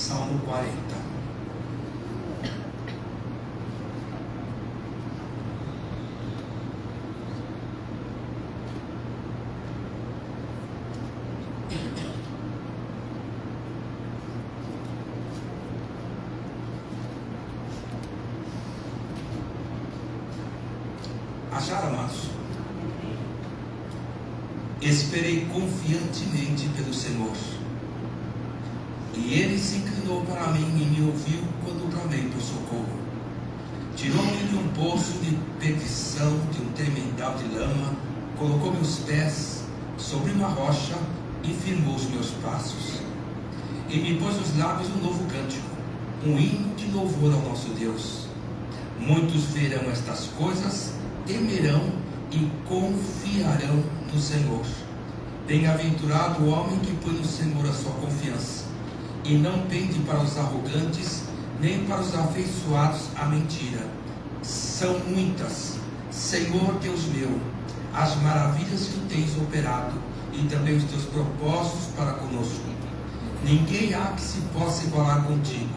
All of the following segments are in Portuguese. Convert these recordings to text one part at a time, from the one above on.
Salmo 40. Acharam, amados? Esperei confiantemente pelo Senhor, e Ele se inclinou para mim e me ouviu quando clamei por socorro. Tirou-me de um poço de perdição, de um tremendal de lama, colocou meus pés sobre uma rocha e firmou os meus passos. E me pôs nos lábios um novo cântico, um hino de louvor ao nosso Deus. Muitos verão estas coisas, temerão e confiarão no Senhor. Bem-aventurado o homem que põe no Senhor a sua confiança, e não pende para os arrogantes, nem para os afeiçoados à mentira. São muitas, Senhor Deus meu, as maravilhas que tens operado, e também os teus propósitos para conosco. Ninguém há que se possa igualar contigo.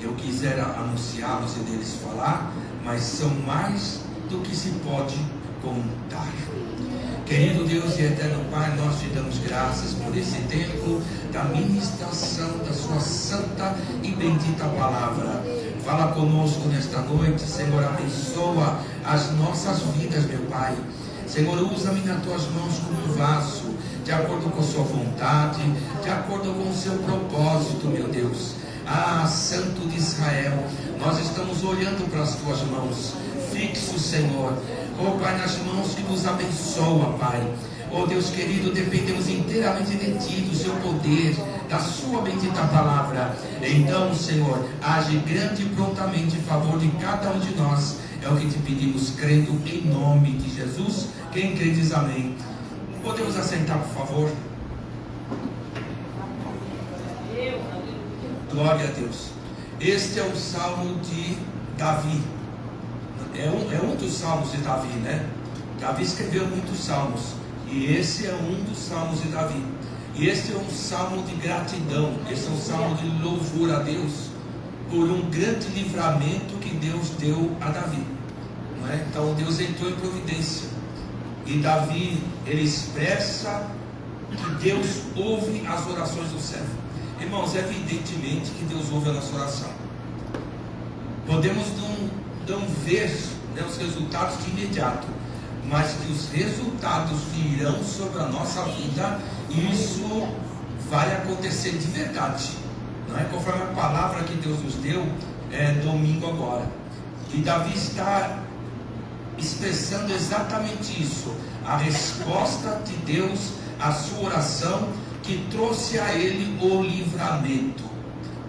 Eu quisera anunciá-los e deles falar, mas são mais do que se pode contar. Querido Deus e eterno Pai, nós te damos graças por esse tempo da ministração da sua santa e bendita palavra. Fala conosco nesta noite, Senhor, abençoa as nossas vidas, meu Pai. Senhor, usa-me nas tuas mãos como um vaso, de acordo com a sua vontade, de acordo com o seu propósito, meu Deus. Ah, Santo de Israel, nós estamos olhando para as tuas mãos, fixo, Senhor, oh Pai, nas mãos que nos abençoa, Pai. Oh Deus querido, dependemos inteiramente de Ti, do Seu poder, da Sua bendita palavra. Então, Senhor, age grande e prontamente em favor de cada um de nós. É o que te pedimos, crendo em nome de Jesus. Quem crê diz amém. Podemos assentar, por favor? Glória a Deus. Este é o Salmo de Davi. É um dos salmos de Davi, né? Davi escreveu muitos salmos, e esse é um dos salmos de Davi. E este é um salmo de gratidão, esse é um salmo de louvor a Deus por um grande livramento que Deus deu a Davi, não é? Então Deus entrou em providência, e Davi, ele expressa que Deus ouve as orações do servo. Irmãos, evidentemente que Deus ouve a nossa oração. Podemos não ver, né, os resultados de imediato, mas que os resultados virão sobre a nossa vida, e isso vai acontecer de verdade, não é? Conforme a palavra que Deus nos deu domingo agora. E Davi está expressando exatamente isso, a resposta de Deus à sua oração, que trouxe a ele o livramento.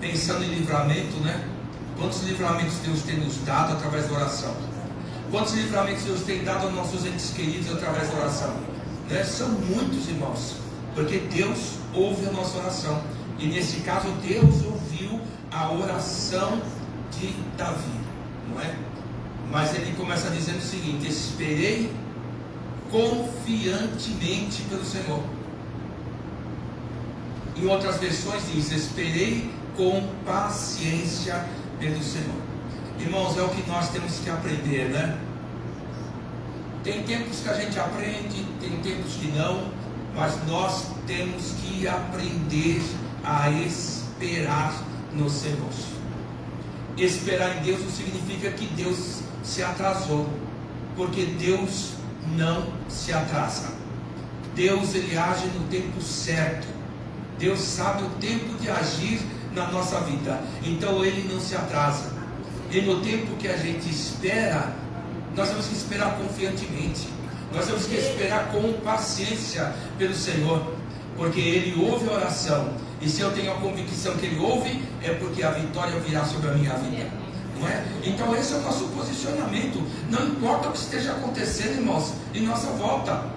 Pensando em livramento, né? Quantos livramentos Deus tem nos dado através da oração? Quantos livramentos Deus tem dado aos nossos entes queridos através da oração? Né? São muitos, irmãos, porque Deus ouve a nossa oração. E nesse caso, Deus ouviu a oração de Davi, não é? Mas ele começa dizendo o seguinte: esperei confiantemente pelo Senhor. Em outras versões diz: esperei com paciência pelo Senhor. Irmãos, é o que nós temos que aprender, né? Tem tempos que a gente aprende, tem tempos que não, mas nós temos que aprender a esperar no Senhor. Esperar em Deus não significa que Deus se atrasou, porque Deus não se atrasa. Deus, ele age no tempo certo. Deus sabe o tempo de agir na nossa vida, então ele não se atrasa. E no tempo que a gente espera, nós temos que esperar confiantemente, nós temos que esperar com paciência pelo Senhor, porque ele ouve a oração, e se eu tenho a convicção que ele ouve, é porque a vitória virá sobre a minha vida, não é? Então esse é o nosso posicionamento, não importa o que esteja acontecendo, irmãos, em nossa volta.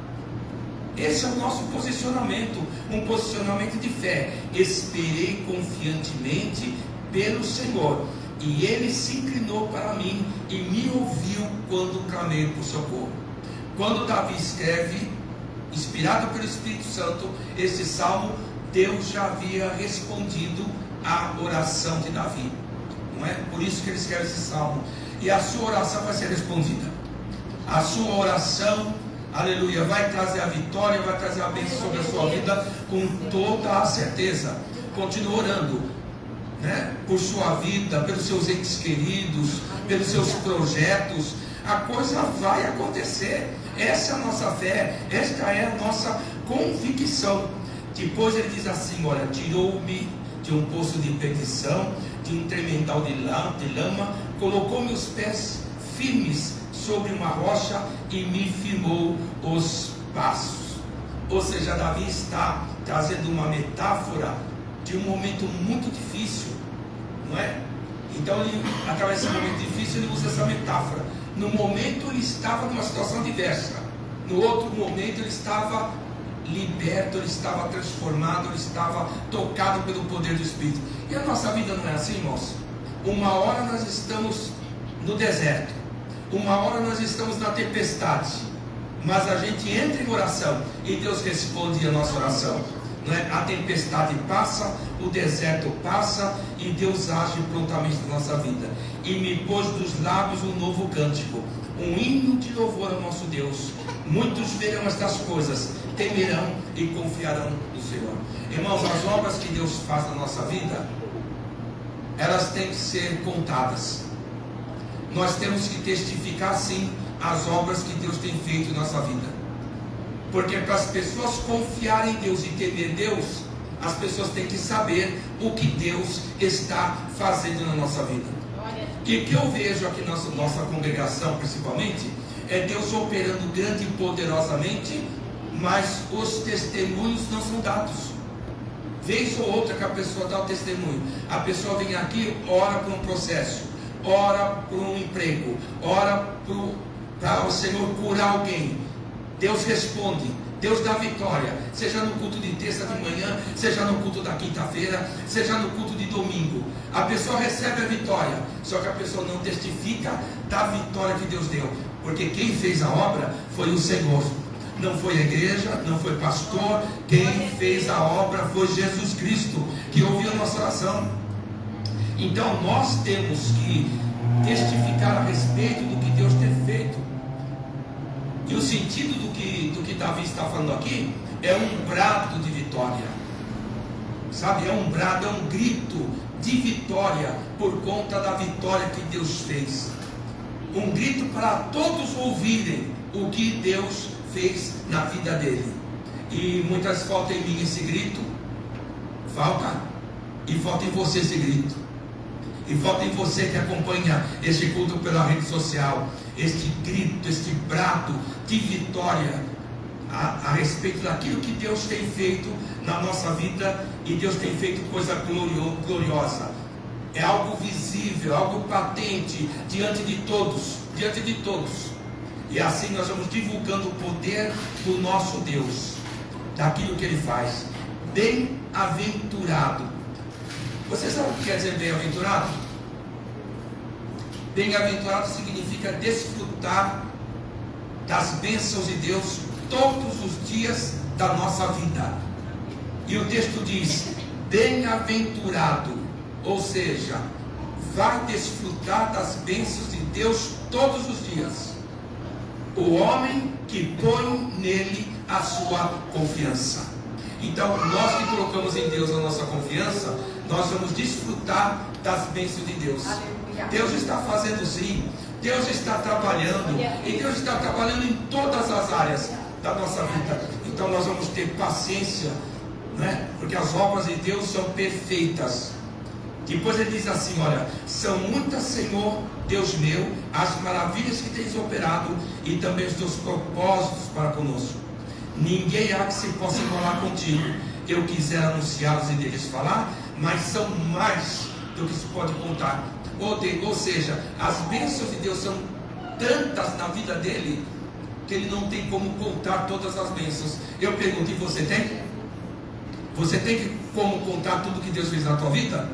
Esse é o nosso posicionamento, um posicionamento de fé. Esperei confiantemente pelo Senhor, e ele se inclinou para mim e me ouviu quando clamei por socorro. Quando Davi escreve, inspirado pelo Espírito Santo, esse salmo, Deus já havia respondido a oração de Davi. Não é? Por isso que ele escreve esse salmo. E a sua oração vai ser respondida. A sua oração, aleluia, vai trazer a vitória, vai trazer a bênção sobre a sua vida com toda a certeza. Continue orando, né? Por sua vida, pelos seus entes queridos, pelos seus projetos. A coisa vai acontecer. Essa é a nossa fé, esta é a nossa convicção. Depois ele diz assim: olha, tirou-me de um poço de perdição, de um tremendal de lama, colocou meus pés firmes sobre uma rocha e me firmou os passos. Ou seja, Davi está trazendo uma metáfora de um momento muito difícil, não é? Então, ele, através desse momento difícil, ele usa essa metáfora. No momento ele estava numa situação diversa, no outro momento ele estava liberto, ele estava transformado, ele estava tocado pelo poder do Espírito. E a nossa vida não é assim, irmãos? Uma hora nós estamos no deserto, uma hora nós estamos na tempestade, mas a gente entra em oração e Deus responde a nossa oração, não é? A tempestade passa, o deserto passa e Deus age prontamente na nossa vida. E me pôs dos lábios um novo cântico, um hino de louvor ao nosso Deus. Muitos verão estas coisas, temerão e confiarão no Senhor. Irmãos, as obras que Deus faz na nossa vida, elas têm que ser contadas. Nós temos que testificar sim as obras que Deus tem feito em nossa vida. Porque para as pessoas confiarem em Deus e temer Deus, as pessoas têm que saber o que Deus está fazendo na nossa vida. E o que eu vejo aqui na nossa congregação, principalmente, é Deus operando grande e poderosamente, mas os testemunhos não são dados. Vez ou outra que a pessoa dá o testemunho, a pessoa vem aqui, ora por um processo, ora por um emprego, ora para o Senhor curar alguém. Deus responde, Deus dá vitória, seja no culto de terça de manhã, seja no culto da quinta-feira, seja no culto de domingo. A pessoa recebe a vitória, só que a pessoa não testifica da vitória que Deus deu, porque quem fez a obra foi o Senhor. Não foi a igreja, não foi pastor. Quem fez a obra foi Jesus Cristo, que ouviu a nossa oração. Então nós temos que testificar a respeito do que Deus tem feito. E o sentido do que Davi está falando aqui é um brado de vitória, sabe? É um brado, é um grito de vitória por conta da vitória que Deus fez. Um grito para todos ouvirem o que Deus fez na vida dele. E muitas falta em mim esse grito, falta, e falta em você esse grito, e falta em você que acompanha este culto pela rede social, este grito, este brado de vitória a respeito daquilo que Deus tem feito na nossa vida. E Deus tem feito coisa gloriosa, é algo visível, algo patente diante de todos, diante de todos. E assim nós vamos divulgando o poder do nosso Deus, daquilo que Ele faz. Bem-aventurado. Você sabe o que quer dizer bem-aventurado? Bem-aventurado significa desfrutar das bênçãos de Deus todos os dias da nossa vida. E o texto diz: bem-aventurado, ou seja, vai desfrutar das bênçãos de Deus todos os dias o homem que põe nele a sua confiança. Então, nós que colocamos em Deus a nossa confiança, nós vamos desfrutar das bênçãos de Deus. Deus está fazendo sim, Deus está trabalhando, e Deus está trabalhando em todas as áreas da nossa vida. Então nós vamos ter paciência, né? Porque as obras de Deus são perfeitas. Depois ele diz assim: olha, são muitas, Senhor Deus meu, as maravilhas que tens operado, e também os teus propósitos para conosco. Ninguém há que se possa igualar contigo. Eu quiser anunciá-los e deles falar, mas são mais do que se pode contar. Ou seja, as bênçãos de Deus são tantas na vida dele, que ele não tem como contar todas as bênçãos. Eu pergunto: e você tem? Você tem como contar tudo que Deus fez na tua vida?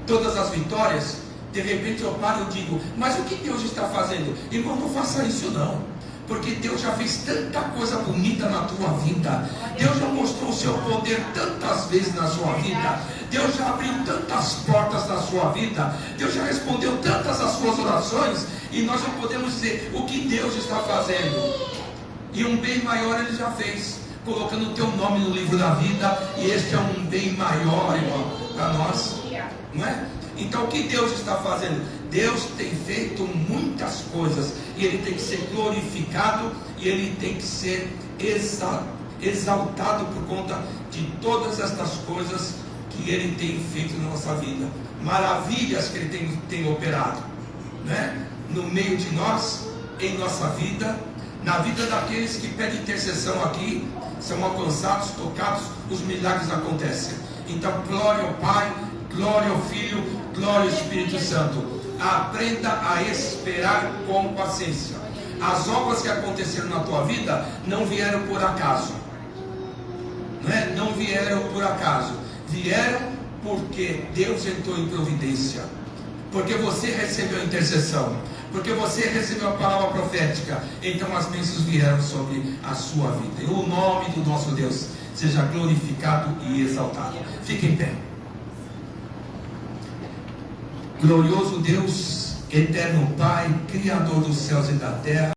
Todas as vitórias? De repente eu paro e digo: mas o que Deus está fazendo? Irmão, não faça isso não, porque Deus já fez tanta coisa bonita na tua vida. Deus já mostrou o seu seu poder tantas vezes na sua vida. Deus já abriu tantas portas na sua vida. Deus já respondeu tantas as suas orações. E nós não podemos dizer o que Deus está fazendo. E um bem maior Ele já fez, colocando o teu nome no livro da vida. E este é um bem maior, irmão, para nós, não é? Então o que Deus está fazendo? Deus tem feito muitas coisas, e Ele tem que ser glorificado, e Ele tem que ser exaltado por conta de todas estas coisas que Ele tem feito na nossa vida. Maravilhas que Ele tem operado, né? No meio de nós, em nossa vida, na vida daqueles que pedem intercessão aqui, são alcançados, tocados, os milagres acontecem. Então glória ao Pai, glória ao Filho, glória ao Espírito Santo. Aprenda a esperar com paciência. As obras que aconteceram na tua vida não vieram por acaso, não vieram por acaso, vieram porque Deus entrou em providência, porque você recebeu a intercessão, porque você recebeu a palavra profética. Então as bênçãos vieram sobre a sua vida, e o nome do nosso Deus seja glorificado e exaltado. Fique em pé. Glorioso Deus, eterno Pai, Criador dos céus e da terra,